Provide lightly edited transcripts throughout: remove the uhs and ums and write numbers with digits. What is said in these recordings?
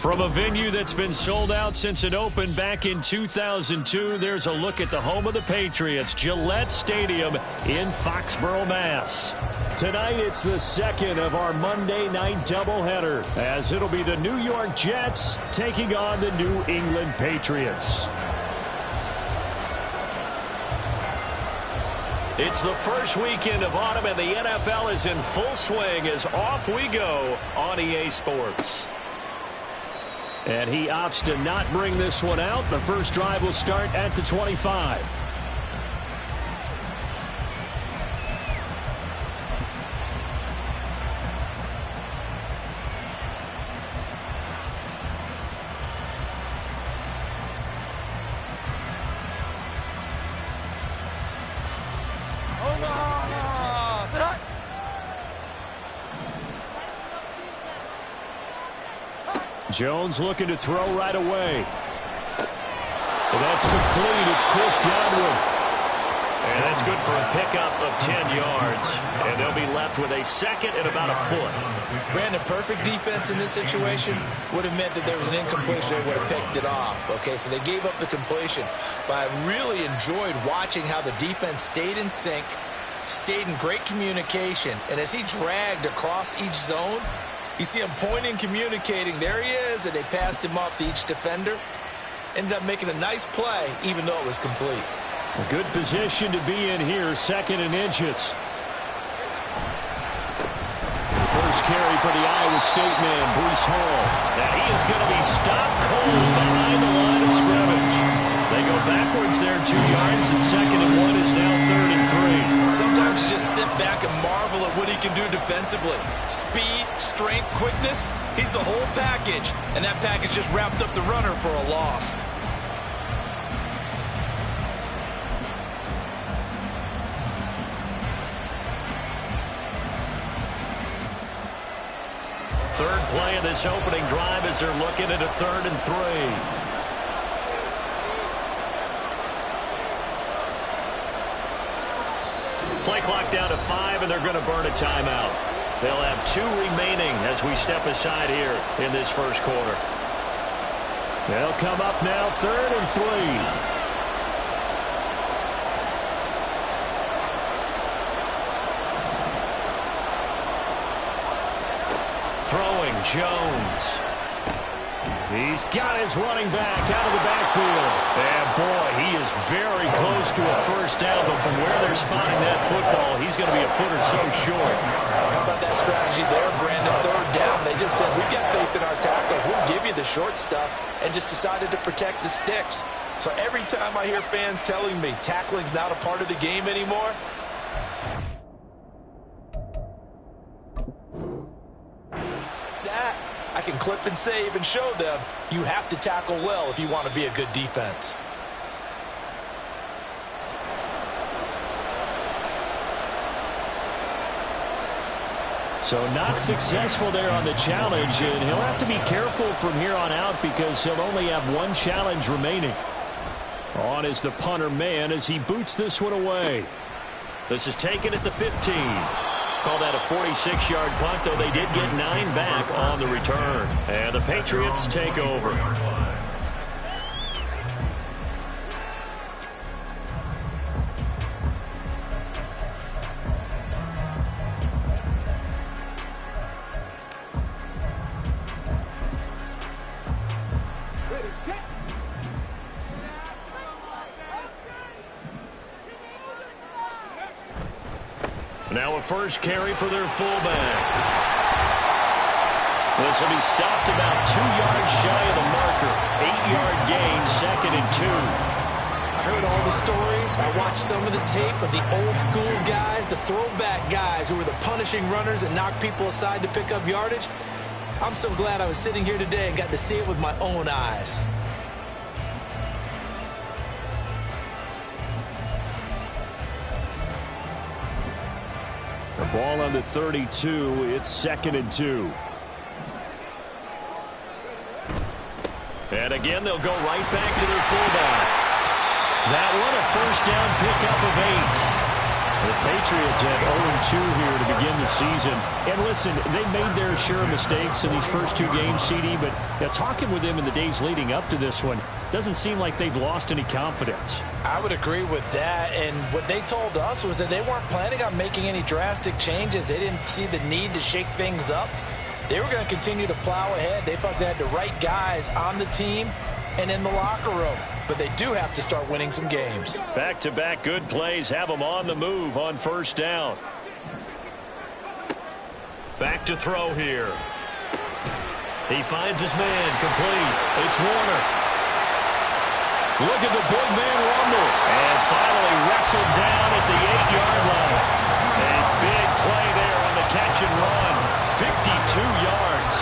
From a venue that's been sold out since it opened back in 2002, there's a look at the home of the Patriots, Gillette Stadium in Foxborough, Mass. Tonight, it's the second of our Monday night doubleheader, as it'll be the New York Jets taking on the New England Patriots. It's the first weekend of autumn, and the NFL is in full swing as off we go on EA Sports. And he opts to not bring this one out. The first drive will start at the 25. Jones looking to throw right away. And that's complete. It's Chris Godwin. And that's good for a pickup of 10 yards. And they'll be left with a second and about a foot. Brandon, perfect defense in this situation would have meant that there was an incompletion. They would have picked it off. Okay, so they gave up the completion. But I really enjoyed watching how the defense stayed in sync, stayed in great communication. And as he dragged across each zone, you see him pointing, communicating. There he is, and they passed him off to each defender. Ended up making a nice play, even though it was complete. A good position to be in here, second and inches. First carry for the Iowa State man, Breece Hall. Now he is going to be stopped cold behind the line of scrimmage. They go backwards there 2 yards, and second and one is now third and 3. Sometimes you just sit back and marvel at what he can do defensively. Speed, strength, quickness, he's the whole package. And that package just wrapped up the runner for a loss. Third play of this opening drive as they're looking at a third and 3. Play clock down to 5, and they're going to burn a timeout. They'll have 2 remaining as we step aside here in this first quarter. They'll come up now, third and 3. Throwing, Jones. He's got his running back out of the backfield. And boy, he is very close to a first down, but from where they're spotting that football, he's going to be a foot or so short. How about that strategy there, Brandon? Third down. They just said, we've got faith in our tackles. We'll give you the short stuff, and just decided to protect the sticks. So every time I hear fans telling me tackling's not a part of the game anymore, I can clip and save and show them you have to tackle well if you want to be a good defense. So not successful there on the challenge, and he'll have to be careful from here on out because he'll only have 1 challenge remaining. On is the punter man as he boots this one away. This is taken at the 15. Call that a 46-yard punt, though they did get 9 back on the return. And the Patriots take over. Now a first carry for their fullback. This will be stopped about 2 yards shy of the marker. 8-yard gain, second and 2. I heard all the stories. I watched some of the tape of the old school guys, the throwback guys who were the punishing runners and knocked people aside to pick up yardage. I'm so glad I was sitting here today and got to see it with my own eyes. The ball on the 32. It's second and 2. And again, they'll go right back to their fullback. That one, a first down pickup of 8. The Patriots have 0-2 here to begin begin the season. And listen, they made their share of mistakes in these first two games, CD, but talking with them in the days leading up to this one, doesn't seem like they've lost any confidence. I would agree with that, and what they told us was that they weren't planning on making any drastic changes. They didn't see the need to shake things up. They were going to continue to plow ahead. They thought they had the right guys on the team and in the locker room, but they do have to start winning some games. Back-to-back good plays have them on the move on first down. Back to throw here. He finds his man complete. It's Warner. Look at the big man rumble. And finally wrestled down at the 8-yard line. A big play there on the catch and run. 52 yards.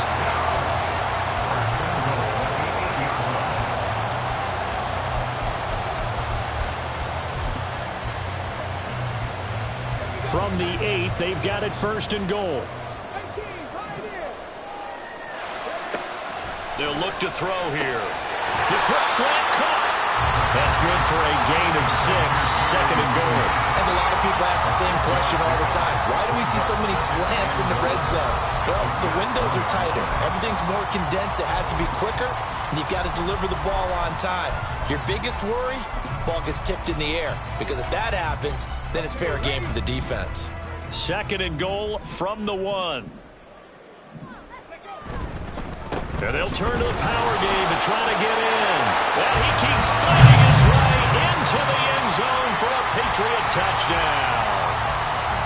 From the 8, they've got it first and goal. They'll look to throw here. The quick slant caught. That's good for a gain of 6, second and goal. And a lot of people ask the same question all the time. Why do we see so many slants in the red zone? Well, the windows are tighter. Everything's more condensed. It has to be quicker, and you've got to deliver the ball on time. Your biggest worry, ball gets tipped in the air, because if that happens, then it's fair game for the defense. Second and goal from the 1. And they'll turn to the power game to try to get in. And he keeps fighting his way into the end zone for a Patriot touchdown.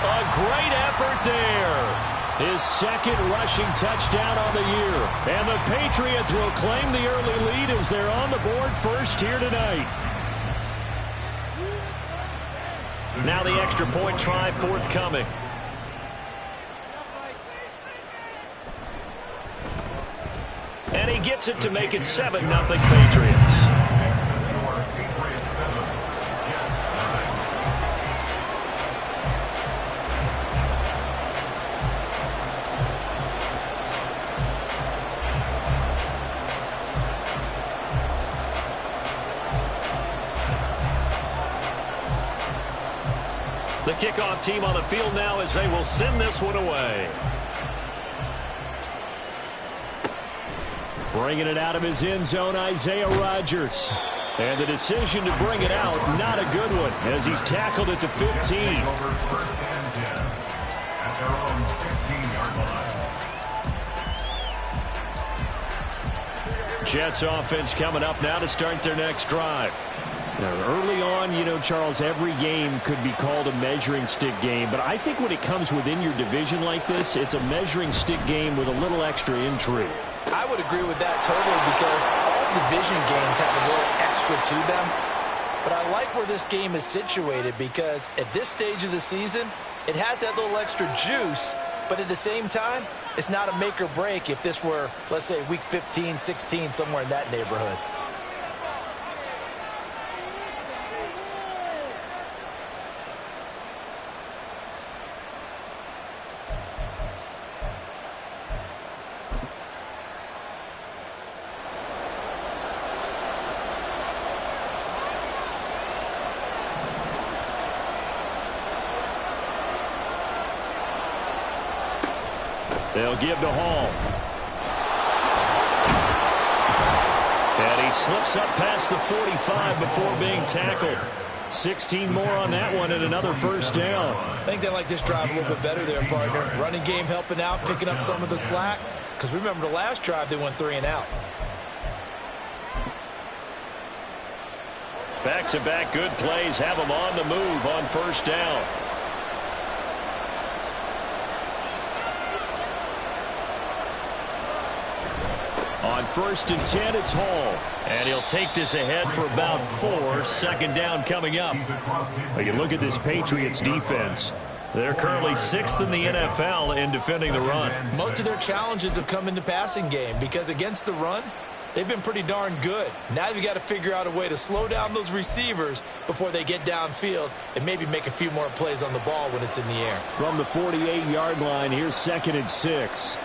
A great effort there. His second rushing touchdown on the year. And the Patriots will claim the early lead as they're on the board first here tonight. Now the extra point try forthcoming. And he gets it to make it 7-0 Patriots. The kickoff team on the field now as they will send this one away. Bringing it out of his end zone, Isaiah Rodgers. And the decision to bring it out, not a good one, as he's tackled at the 15. Jets offense coming up now to start their next drive. Now, early on, you know, Charles, every game could be called a measuring stick game. But I think when it comes within your division like this, it's a measuring stick game with a little extra intrigue. I would agree with that totally, because all division games have a little extra to them. But I like where this game is situated, because at this stage of the season, it has that little extra juice. But at the same time, it's not a make or break if this were, let's say, week 15, 16, somewhere in that neighborhood. They'll give to Hall. And he slips up past the 45 before being tackled. 16 more on that one and another first down. I think they like this drive a little bit better there, partner. Running game helping out, picking up some of the slack. Because remember, the last drive they went 3 and out. Back-to-back good plays have them on the move on first down. On first and 10, it's Hall. And he'll take this ahead for about 4. Second down coming up. Well, you look at this Patriots defense. They're currently 6th in the NFL in defending the run. Most of their challenges have come in the passing game, because against the run, they've been pretty darn good. Now you've got to figure out a way to slow down those receivers before they get downfield and maybe make a few more plays on the ball when it's in the air. From the 48-yard line, here's 2nd and 6.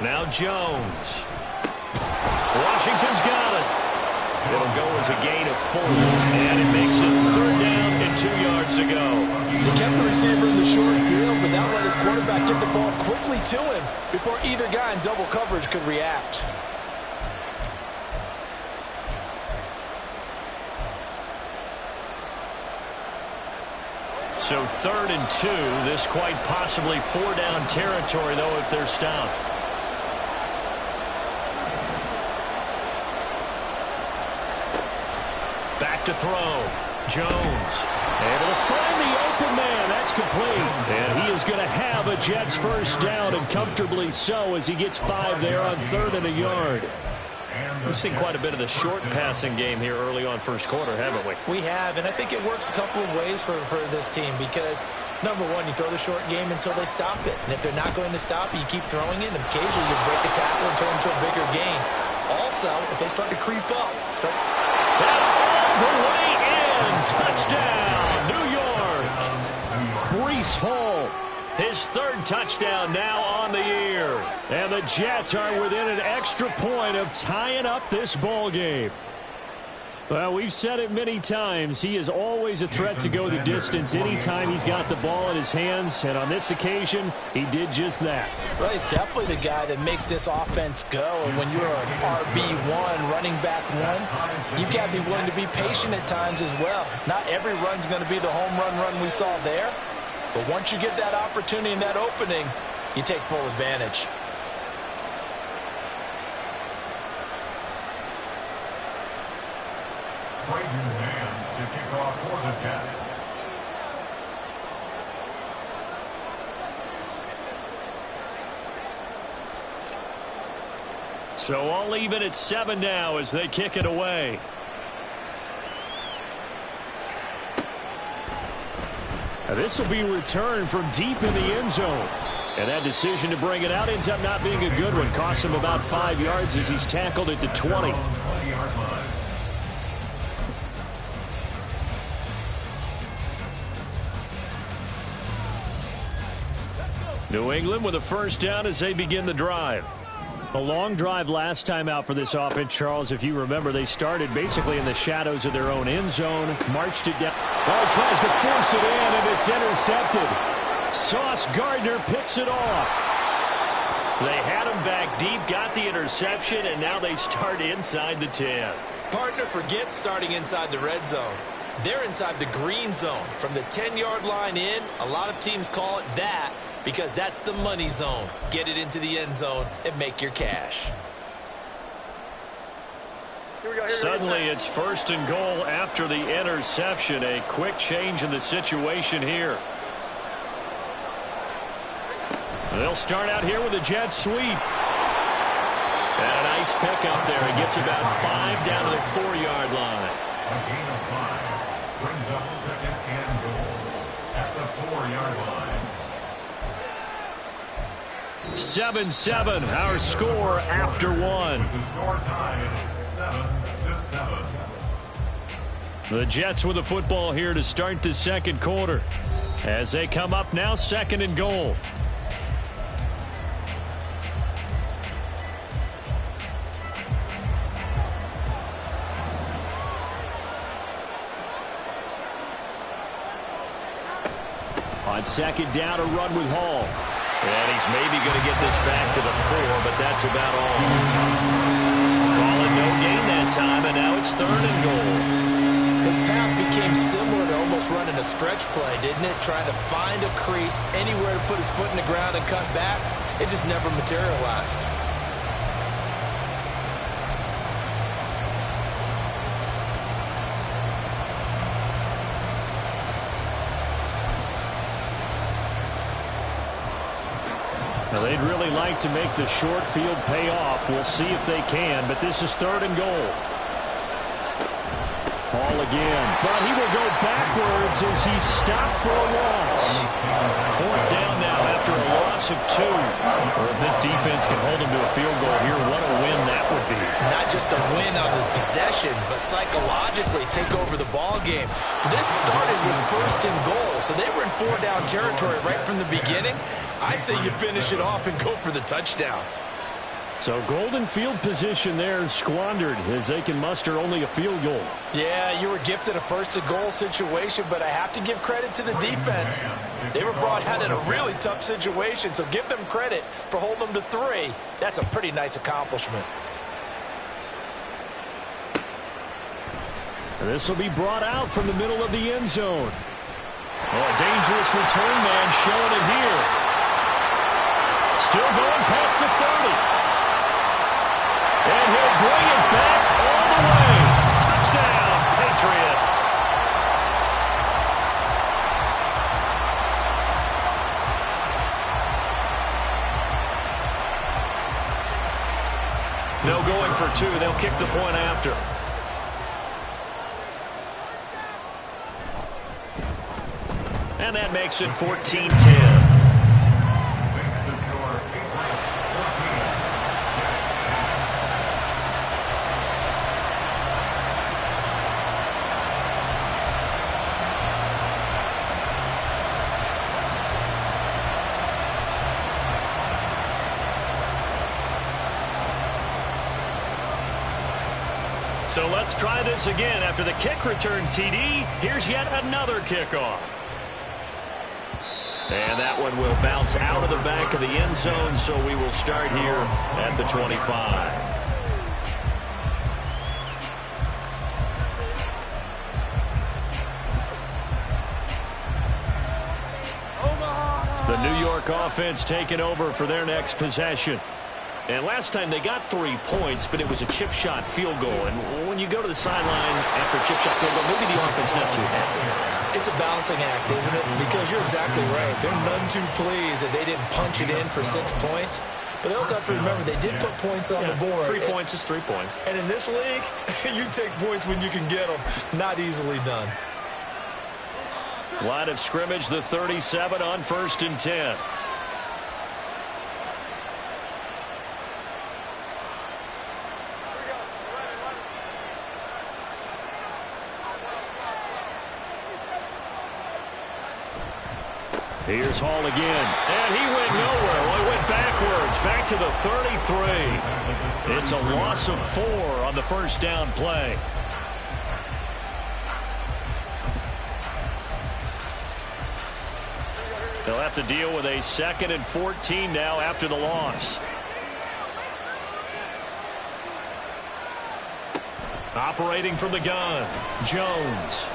Now Jones. Washington's got it. It'll go as a gain of 4. quickly to him before either guy in double coverage could react. So 3rd and 2. This quite possibly 4-down territory, though, if they're stopped. Back to throw. Jones able to find the open man. That's complete. And he is going to have a Jets first down, and comfortably so, as he gets 5 there on 3rd and a yard. We've seen quite a bit of the short passing game here early on first quarter, haven't we? We have, and I think it works a couple of ways for this team because, number one, you throw the short game until they stop it. And if they're not going to stop it, you keep throwing it, and occasionally you break a tackle and turn into a bigger gain. Also, if they start to creep up, that all the way in. Touchdown, New York. Breece Hall. His 3rd touchdown now on the year. And the Jets are within an extra point of tying up this ball game. Well, we've said it many times. He is always a threat to go the distance anytime he's got the ball in his hands. And on this occasion, he did just that. Well, he's definitely the guy that makes this offense go. And when you're an RB1, running back 1, you've got to be willing to be patient at times as well. Not every run's going to be the home run we saw there. But once you get that opportunity and that opening, you take full advantage. To kick off for the Jets. So all even at 7 now as they kick it away. Now this will be returned from deep in the end zone. And that decision to bring it out ends up not being a good one. Costs him about 5 yards as he's tackled at the 20. New England with a first down as they begin the drive. A long drive last time out for this offense, Charles. If you remember, they started basically in the shadows of their own end zone, marched it down. Oh, tries to force it in, and it's intercepted. Sauce Gardner picks it off. They had him back deep, got the interception, and now they start inside the 10. Partner forgets starting inside the red zone. They're inside the green zone. From the 10-yard line in, a lot of teams call it that because that's the money zone. Get it into the end zone and make your cash. Suddenly it's 1st and goal after the interception. A quick change in the situation here. They'll start out here with a jet sweep. And a nice pickup there. He gets about 5 down to the 4-yard line. A gain of 5 brings up 2nd and goal at the 4-yard line. 7-7, our score after 1. The score tied 7-7. The Jets with the football here to start the second quarter. As they come up now, 2nd and goal. On 2nd down, a run with Hall. And he's maybe going to get this back to the 4, but that's about all. Call it no gain that time, and now it's 3rd and goal. His path became similar to almost running a stretch play, didn't it? Trying to find a crease, anywhere to put his foot in the ground and cut back. It just never materialized. Now they'd really like to make the short field pay off. We'll see if they can, but this is 3rd and goal. Hall again, but he will go backwards as he's stopped for a loss. 4th down now after a loss of 2. Well, if this defense can hold him to a field goal here, what a win that would be. Not just a win on the possession, but psychologically take over the ball game. This started with 1st and goal, so they were in 4-down territory right from the beginning. I say you finish it off and go for the touchdown. So golden field position there squandered as they can muster only a field goal. Yeah, you were gifted a first-to-goal situation, but I have to give credit to the defense. They were brought out in a really tough situation, so give them credit for holding them to 3. That's a pretty nice accomplishment. This will be brought out from the middle of the end zone. Oh, a dangerous return man showing it here. Still going past the 30. And he'll bring it back all the way. Touchdown, Patriots. No going for 2. They'll kick the point after. And that makes it 14-10. So let's try this again. After the kick return TD, here's yet another kickoff. And that one will bounce out of the back of the end zone, so we will start here at the 25. The New York offense taking over for their next possession. And last time they got 3 points, but it was a chip shot field goal. And when you go to the sideline after a chip shot field goal, maybe the offense not too happy. It's a balancing act, isn't it? Because you're exactly right. They're none too pleased that they didn't punch it in for 6 points. But they also have to remember they did put points on the board. 3 points is 3 points. And in this league, you take points when you can get them. Not easily done. Line of scrimmage, the 37 on 1st and 10. Here's Hall again, and he went nowhere. Well, he went backwards, back to the 33. It's a loss of 4 on the first down play. They'll have to deal with a 2nd and 14 now after the loss. Operating from the gun, Jones.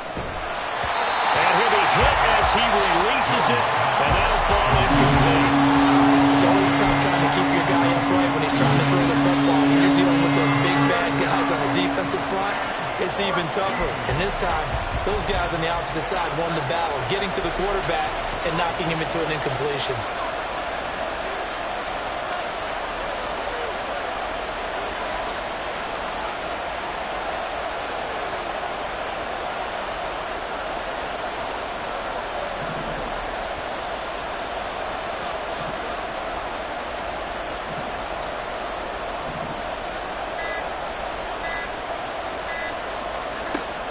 And he'll be hit as he releases it, and that'll fall incomplete. It's always tough trying to keep your guy upright when he's trying to throw the football. When you're dealing with those big, bad guys on the defensive front, it's even tougher. And this time, those guys on the opposite side won the battle, getting to the quarterback and knocking him into an incompletion.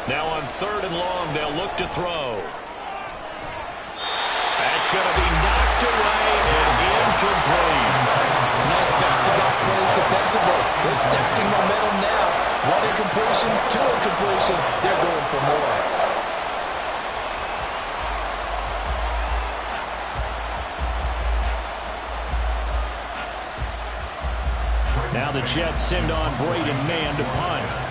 Now on 3rd and long, they'll look to throw. That's going to be knocked away and incomplete. Nice back-to-back plays defensively. They're stacking momentum now. 1 incompletion, 2 incompletion. They're going for more. Now the Jets send on Braden Mann to punt.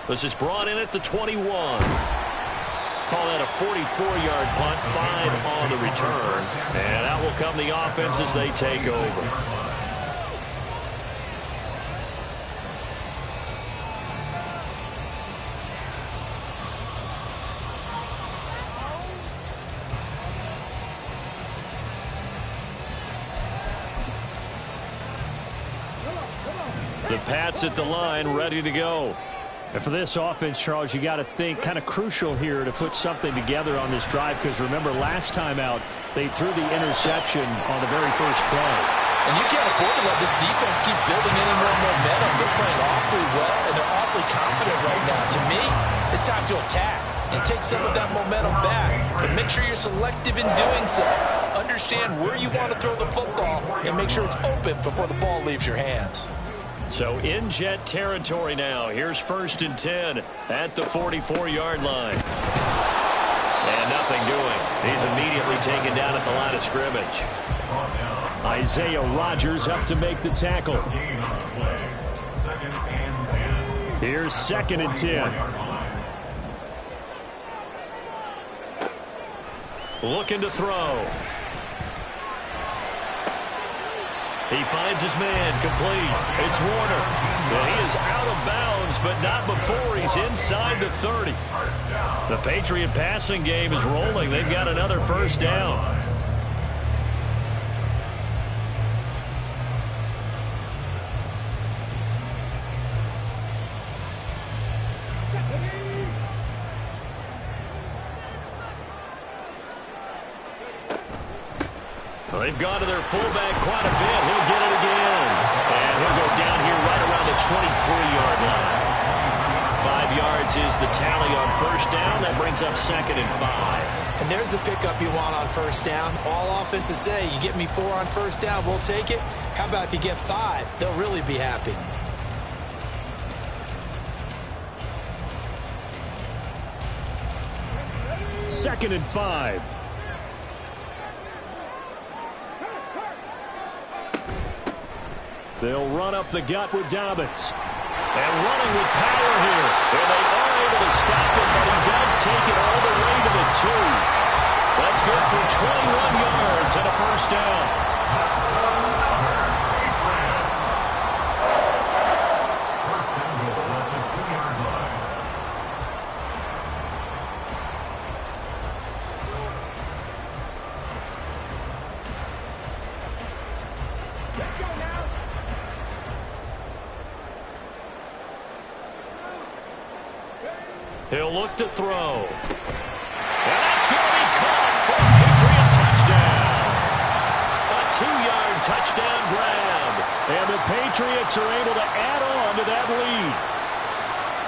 This is brought in at the 21. Call that a 44-yard punt, 5 on the return. And out will come the offense as they take over. The Pats at the line, ready to go. And for this offense, Charles, you got to think kind of crucial here to put something together on this drive, because remember last time out they threw the interception on the very first play. And you can't afford to let this defense keep building any more momentum. They're playing awfully well, and they're awfully confident right now. To me, it's time to attack. and take some of that momentum back. But make sure you're selective in doing so. Understand where you want to throw the football and make sure it's open before the ball leaves your hands. So in jet territory now. Here's 1st and 10 at the 44-yard line. And nothing doing. He's immediately taken down at the line of scrimmage. Isaiah Rodgers up to make the tackle. Here's 2nd and 10. Looking to throw. He finds his man, complete. It's Warner. Well, he is out of bounds, but not before he's inside the 30. The Patriot passing game is rolling. They've got another 1st down. Well, they've gone to their fullback quite a bit. He'll get it again. And he'll go down here right around the 23-yard line. 5 yards is the tally on 1st down. That brings up 2nd and 5. And there's the pickup you want on 1st down. All offenses say, you get me 4 on 1st down, we'll take it. How about if you get 5? They'll really be happy. Second and 5. They'll run up the gut with Dobbins. And running with power here. And they are able to stop him, but he does take it all the way to the 2. That's good for 21 yards and a 1st down. He'll look to throw. And that's going to be caught for a Patriot touchdown. A 2-yard touchdown grab. And the Patriots are able to add on to that lead.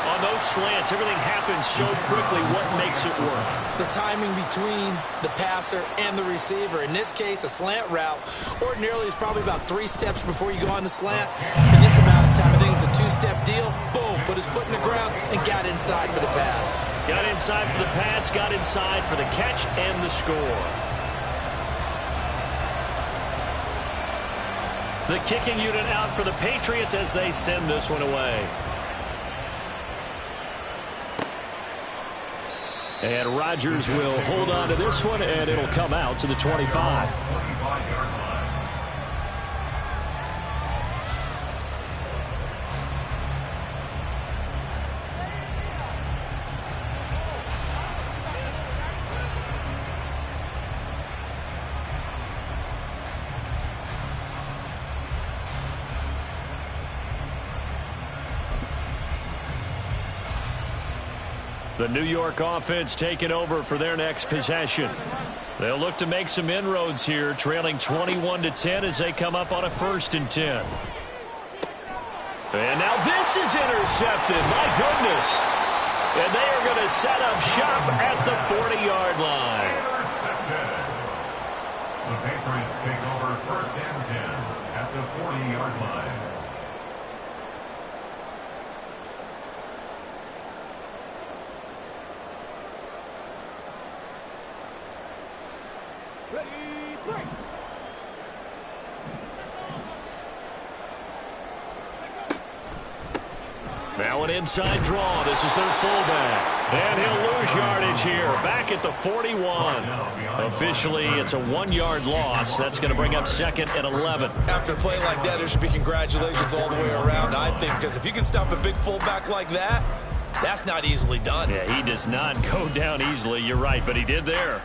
On those slants, everything happens so quickly. What makes it work? The timing between the passer and the receiver. In this case, a slant route ordinarily is probably about 3 steps before you go on the slant. In this amount of time, I think it's a 2-step deal. Boom, put his foot in the ground and got inside for the pass. Got inside for the pass, got inside for the catch and the score. The kicking unit out for the Patriots as they send this one away. And Rodgers will hold on to this one, and it'll come out to the 25. The New York offense taking over for their next possession. They'll look to make some inroads here, trailing 21-10 as they come up on a 1st and 10. And now this is intercepted. My goodness. And they are going to set up shop at the 40-yard line. The Patriots take over 1st and 10 at the 40-yard line. Now an inside draw. This is their fullback. And he'll lose yardage here. Back at the 41. Officially, it's a 1-yard loss. That's going to bring up 2nd and 11. After a play like that, there should be congratulations all the way around, I think, because if you can stop a big fullback like that, that's not easily done. Yeah, he does not go down easily. You're right, but he did there.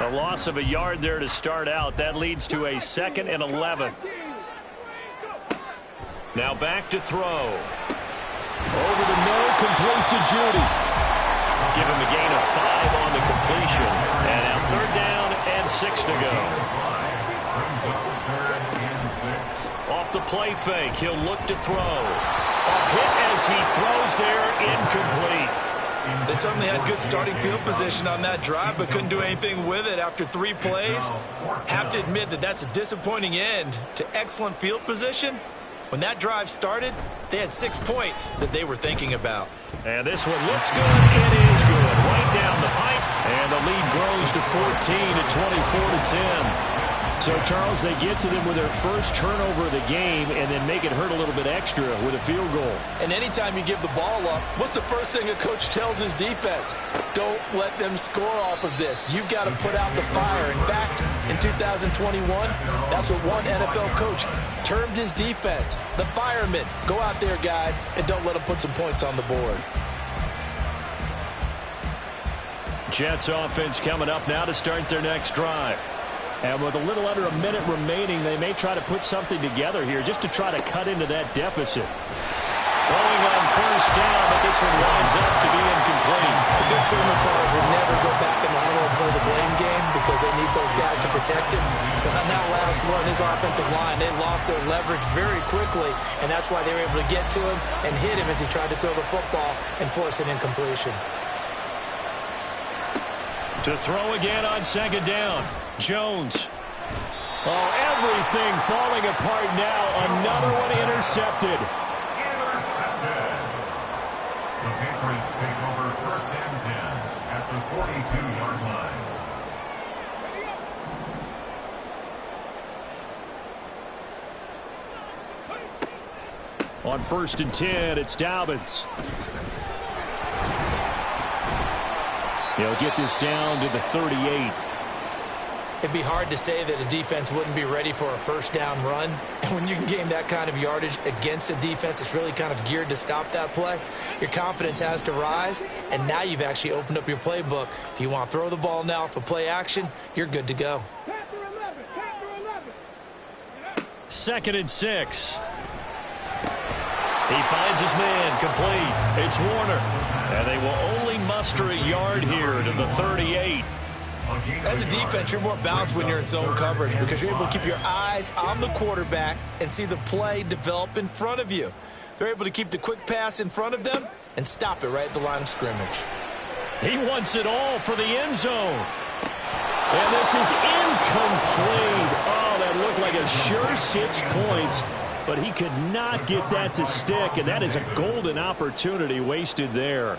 A loss of a yard there to start out. That leads to a 2nd and 11. Now back to throw. Over the middle, complete to Judy. Give him a gain of 5 on the completion. And now 3rd down and 6 to go. Off the play fake, he'll look to throw. A hit as he throws there, incomplete. They certainly had good starting field position on that drive, but couldn't do anything with it after 3 plays. Have to admit that that's a disappointing end to excellent field position. When that drive started, they had 6 points that they were thinking about. And this one looks good. It is good. Right down the pipe. And the lead grows to 14 at 24-10. So, Charles, they get to them with their first turnover of the game and then make it hurt a little bit extra with a field goal. And anytime you give the ball up, what's the first thing a coach tells his defense? Don't let them score off of this. You've got to put out the fire. In fact, in 2021, that's what one NFL coach termed his defense. The firemen. Go out there, guys, and don't let them put some points on the board. Jets offense coming up now to start their next drive. And with a little under a minute remaining, they may try to put something together here just to try to cut into that deficit. Throwing on first down, but this one winds up to be incomplete. The good signal callers will never go back in the huddle and play the blame game because they need those guys to protect him. But on that last one, his offensive line, they lost their leverage very quickly, and that's why they were able to get to him and hit him as he tried to throw the football and force an incompletion. To throw again on second down. Jones. Oh, everything falling apart now. Another one intercepted. The Patriots take over first and 10 at the 42-yard line. On first and 10, it's Dobbins. He'll get this down to the 38. It'd be hard to say that a defense wouldn't be ready for a first down run. And when you can gain that kind of yardage against a defense, it's really kind of geared to stop that play. Your confidence has to rise, and now you've actually opened up your playbook. If you want to throw the ball now for play action, you're good to go. 2nd and 6. He finds his man complete. It's Warner. And they will only muster a yard here to the 38. As a defense, you're more balanced when you're in zone coverage because you're able to keep your eyes on the quarterback and see the play develop in front of you. They're able to keep the quick pass in front of them and stop it right at the line of scrimmage. He wants it all for the end zone. And this is incomplete. Oh, that looked like a sure 6 points, but he could not get that to stick, and that is a golden opportunity wasted there.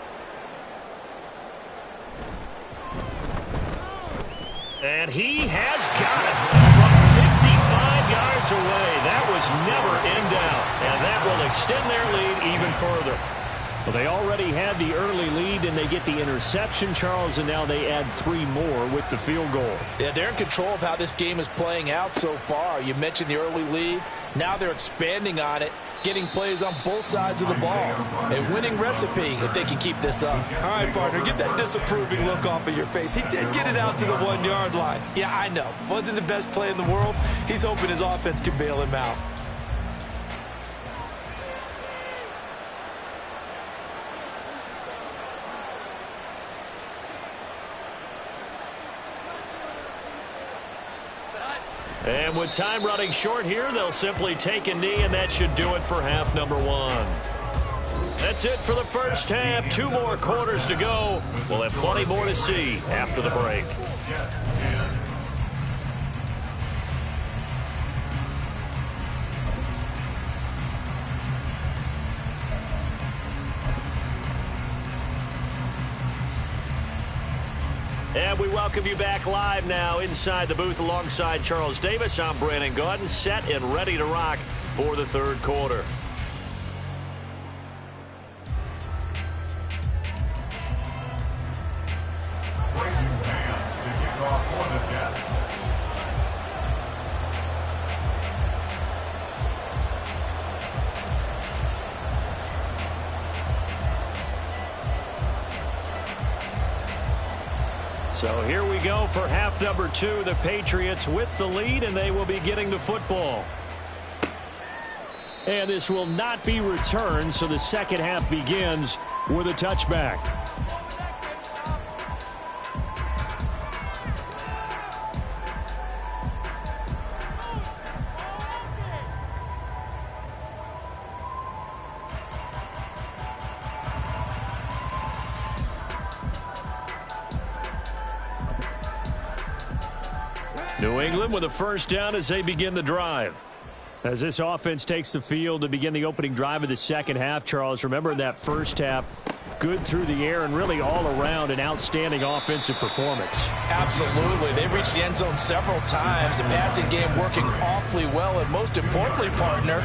And he has got it from 55 yards away. That was never in doubt, and that will extend their lead even further. Well, they already had the early lead, and they get the interception, Charles, and now they add 3 more with the field goal. Yeah, they're in control of how this game is playing out so far. You mentioned the early lead. Now they're expanding on it, getting plays on both sides of the ball. A winning recipe if they can keep this up. All right, partner, get that disapproving look off of your face. He did get it out to the 1-yard line. Yeah, I know. Wasn't the best play in the world. He's hoping his offense can bail him out. And with time running short here, they'll simply take a knee, and that should do it for half number 1. That's it for the first half. 2 more quarters to go. We'll have plenty more to see after the break. And we welcome you back live now inside the booth alongside Charles Davis. I'm Brandon Gaudin, set and ready to rock for the third quarter. So here we go for half number 2. The Patriots with the lead, and they will be getting the football. And this will not be returned, so the second half begins with a touchback. New England with a first down as they begin the drive. As this offense takes the field to begin the opening drive of the second half, Charles, remember in that first half, good through the air and really all around an outstanding offensive performance. Absolutely. They reached the end zone several times. The passing game working awfully well, and most importantly, partner.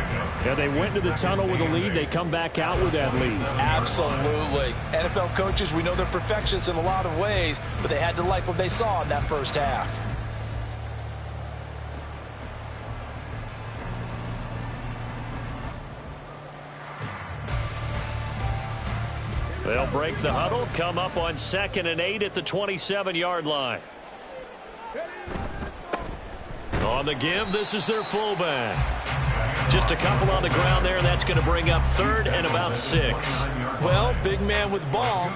Yeah, they went to the tunnel with a lead. They come back out with that lead. Absolutely. NFL coaches, we know they're perfectionists in a lot of ways, but they had to like what they saw in that first half. They'll break the huddle, come up on 2nd and 8 at the 27-yard line. On the give, this is their fullback. Just a couple on the ground there, and that's going to bring up 3rd and about 6. Well, big man with ball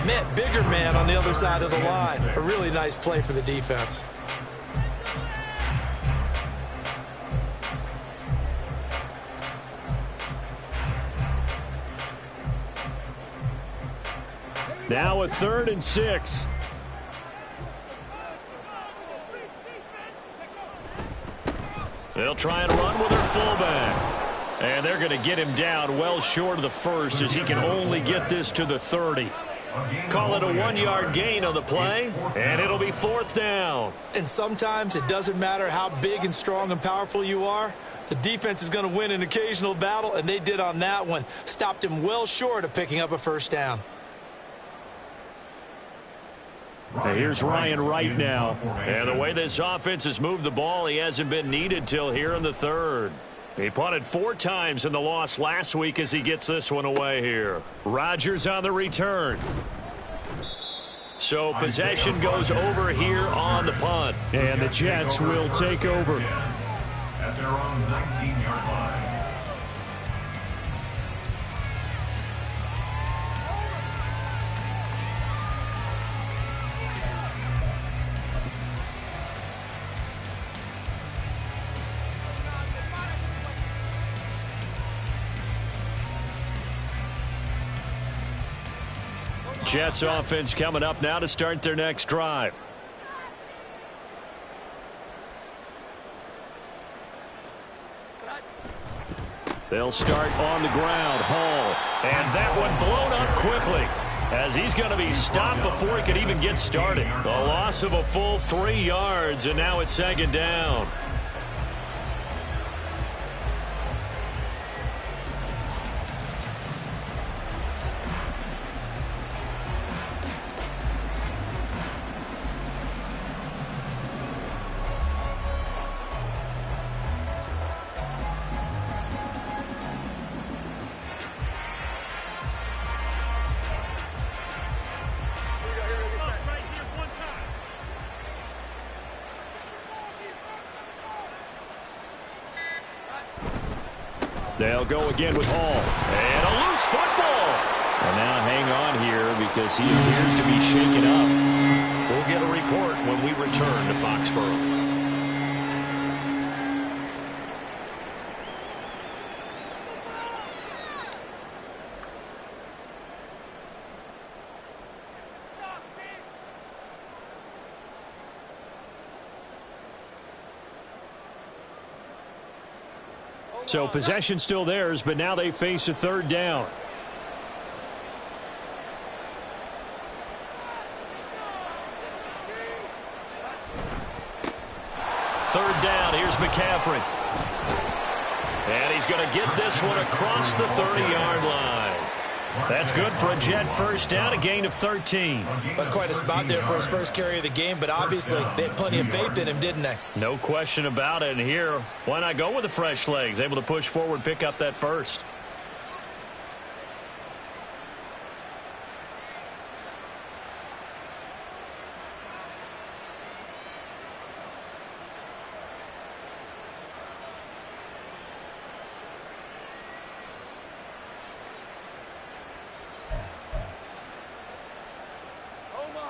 met bigger man on the other side of the line. A really nice play for the defense. Now a 3rd and 6. They'll try and run with their fullback. And they're going to get him down well short of the first as he can only get this to the 30. Call it a 1-yard gain on the play, and it'll be 4th down. And sometimes it doesn't matter how big and strong and powerful you are. The defense is going to win an occasional battle, and they did on that one. Stopped him well short of picking up a first down. Now here's Ryan Wright now. And the way this offense has moved the ball, he hasn't been needed till here in the 3rd. He punted 4 times in the loss last week as he gets this one away here. Rodgers on the return. So possession goes over here on the punt. And the Jets will take over. At their own 19-yard line. Jets offense coming up now to start their next drive. They'll start on the ground. Hall. And that one blown up quickly as he's going to be stopped before he could even get started. A loss of a full 3 yards, and now it's 2nd down. They'll go again with Hall. And a loose football. And now hang on here because he appears to be shaken up. We'll get a report when we return to Foxborough. So possession still theirs, but now they face a 3rd down. Third down, here's McCaffrey. And he's going to get this one across the 30-yard line. That's good for a Jet first down, a gain of 13. That's quite a spot there for his first carry of the game, but obviously they had plenty of faith in him, didn't they? No question about it. And here, why not go with the fresh legs? Able to push forward, pick up that first.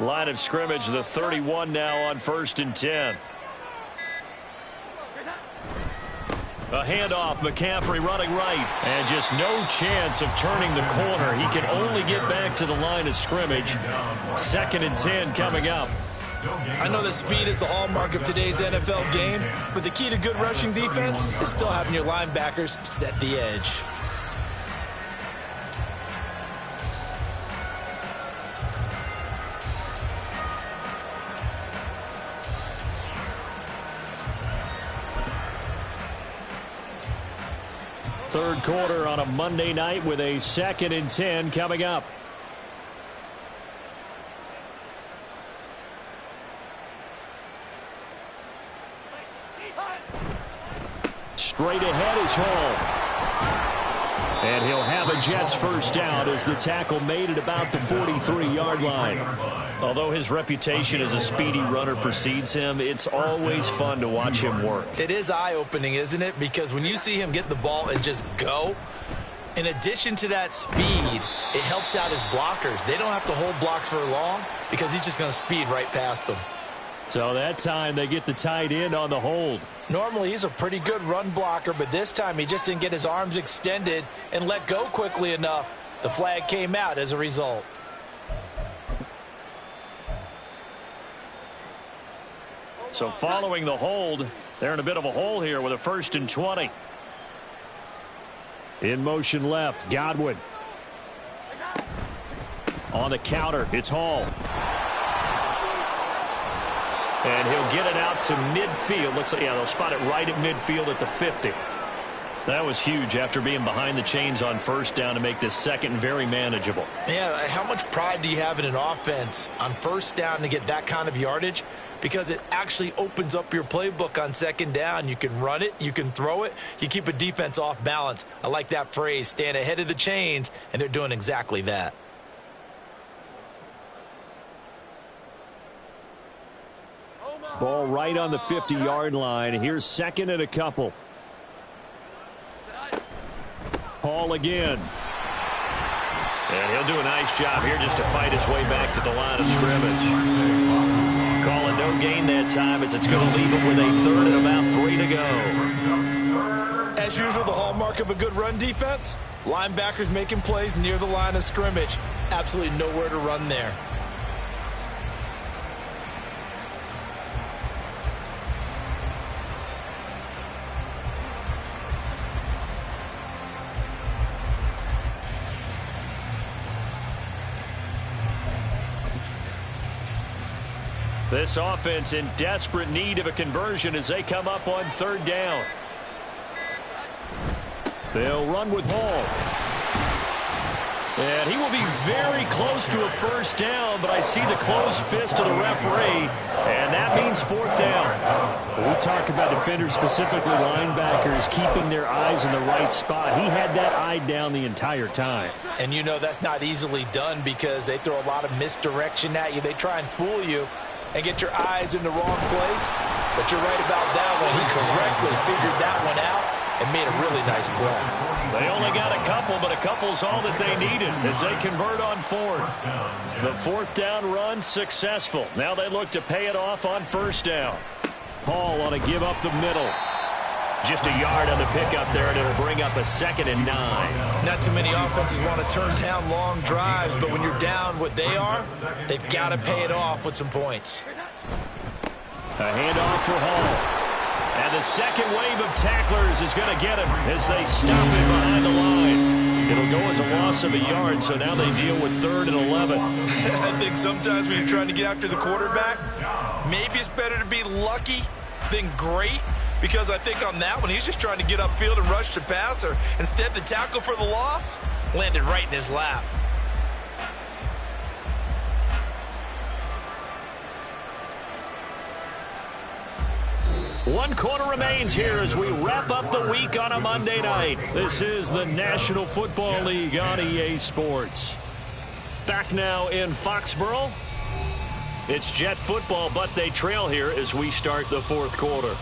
Line of scrimmage, the 31 now on 1st and 10. A handoff, McCaffrey running right. And just no chance of turning the corner. He can only get back to the line of scrimmage. 2nd and 10 coming up. I know that speed is the hallmark of today's NFL game, but the key to good rushing defense is still having your linebackers set the edge. Third quarter on a Monday night with a 2nd and 10 coming up. Straight ahead is Hall. And he'll have a Jets first down as the tackle made at about the 43-yard line. Although his reputation as a speedy runner precedes him, it's always fun to watch him work. It is eye-opening, isn't it? Because when you see him get the ball and just go, in addition to that speed, it helps out his blockers. They don't have to hold blocks for long because he's just going to speed right past them. So that time they get the tight end on the hold. Normally he's a pretty good run blocker, but this time he just didn't get his arms extended and let go quickly enough. The flag came out as a result. So following the hold, they're in a bit of a hole here with a 1st and 20. In motion left, Godwin. On the counter, it's Hall. And he'll get it out to midfield. Looks like, yeah, they'll spot it right at midfield at the 50. That was huge after being behind the chains on first down to make this second very manageable. Yeah, how much pride do you have in an offense on first down to get that kind of yardage? Because it actually opens up your playbook on second down. You can run it, you can throw it, you keep a defense off balance. I like that phrase, stand ahead of the chains, and they're doing exactly that. Ball right on the 50-yard line. Here's 2nd and a couple. Hall again. And he'll do a nice job here just to fight his way back to the line of scrimmage. Calling no gain that time as it's going to leave it with a 3rd and about 3 to go. As usual, the hallmark of a good run defense, linebackers making plays near the line of scrimmage. Absolutely nowhere to run there. This offense in desperate need of a conversion as they come up on 3rd down. They'll run with Hall. And he will be very close to a first down, but I see the closed fist of the referee, and that means 4th down. We talk about defenders, specifically linebackers, keeping their eyes in the right spot. He had that eye down the entire time. And you know that's not easily done because they throw a lot of misdirection at you. They try and fool you and get your eyes in the wrong place. But you're right about that one. He correctly figured that one out and made a really nice play. They only got a couple, but a couple's all that they needed as they convert on 4th. The 4th down run successful. Now they look to pay it off on 1st down. Hall on a give up the middle. Just a yard on the pickup there, and it'll bring up a 2nd and 9. Not too many offenses want to turn down long drives, but when you're down what they are, they've got to pay it off with some points. A handoff for Hall. And the second wave of tacklers is going to get him as they stop him behind the line. It'll go as a loss of a yard, so now they deal with 3rd and 11. I think sometimes when you're trying to get after the quarterback, maybe it's better to be lucky than great. Because I think on that one, he's just trying to get upfield and rush the passer. Instead, the tackle for the loss landed right in his lap. One quarter remains here as we wrap up the week on a Monday night. This is the National Football League on EA Sports. Back now in Foxborough. It's Jet football, but they trail here as we start the 4th quarter.